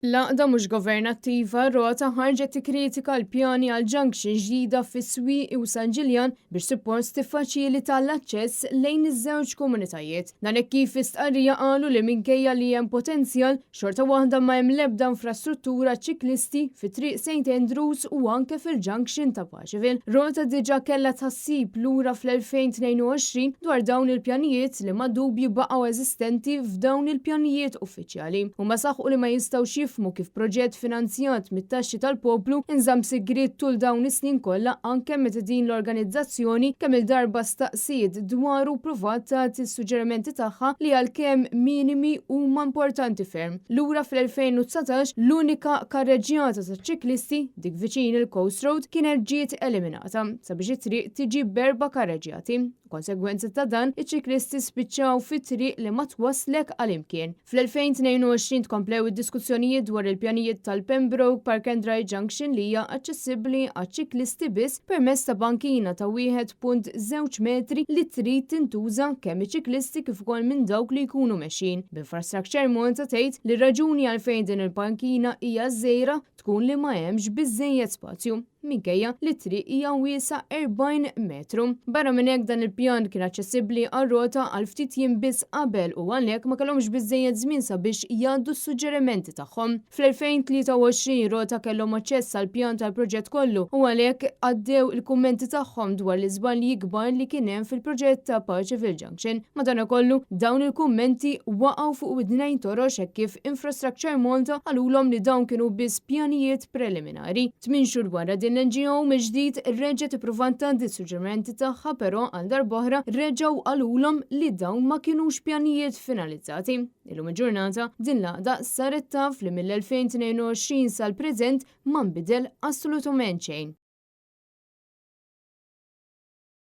Laqda mhux governattiva Rota ħarġet tikkritika l-pjani għal junction ġdida fis-Swieq u San Ġiljan biex suppost tiffaċilita l-aċċess lejn iż-żewġ komunitajiet. Dan hekk kif istqarrija qalu li minkejja li hemm potenzjal xorta waħda ma hemm l-ebda infrastruttura ċiklisti fit-triq St Andrews u anke fil-junction ta' Paċeville. Rota diġà kellha tħassib lura fl-2022 dwar dawn il-pjanijiet li ma dubju baqgħu eżistenti f'dawn il-pjanijiet uffiċjali u ma saħħu li ma jistgħux jifhmu kif proġett finanzjat mit-taxxi tal-poplu inżamm sigriet tul dawn is-snin kollha anke meta din l-organizzazzjoni kemm il-darba staqsiet dwaru pruvat tagħti s-suġġerimenti tagħha li għalkemm minimi huma importanti ferm. Lura fl-2019 l-unika karreġjata taċ-ċiklisti dik viċin il-Coast Road kienet ġiet eliminata sabiex it-triq tiġi b'4 karreġjati. Konsegwenzi ta' dan, iċ-ċiklisti spiċċaw fit-triq li ma twasslek għal-imkien. Fl-2022 tkomplew id-diskussjonijiet dwar il-pjanijiet tal-Pembroke Park and Ride Junction li hija aċċessibbli għaċ-ċiklisti biss permezz ta' bankina ta' 1.2 metri li trid tintuża kemm iċ-ċiklisti kif ukoll minn dawk li jkunu mexjin. B'infrastructure monta tgħid li raġuni għalfejn din il-bankina hija żgħira tkun li ma hemmx biżżejjed spazju minkejja li triq hija wiesa 40 metru. Barra minn hekk dan il-pjan kien aċċessibbli għar-rota għal ftit jiem biss qabel u għalhekk ma kellhomx biżżejjed żmien sabiex jgħaddu s-suġġerimenti tagħhom. Fl-2023 rota kellhom aċċess għall pjan tal-proġett kollu u għalhekk għaddew il-kummenti tagħhom dwar l-iżbalji kbar li kien hemm fil-proġett ta' Paċeville Junction. Madankollu dawn il-kummenti waqgħu fuq id-nejn torox hekk kif Infrastructure Malta għalulhom li dawn kienu biss pjanijiet preliminari. 8 xhur wara din l-NGO mill-ġdid reġgħet ippruvat tgħaddi s-suġġerimenti tagħha però għal darb'oħra reġgħu qalulhom li dawn ma kinux pjanijiet finalizzati. Illum il-ġurnata din l-għaqda saret taf li mill-2022 sal-preżent ma nbidel assolutament xejn.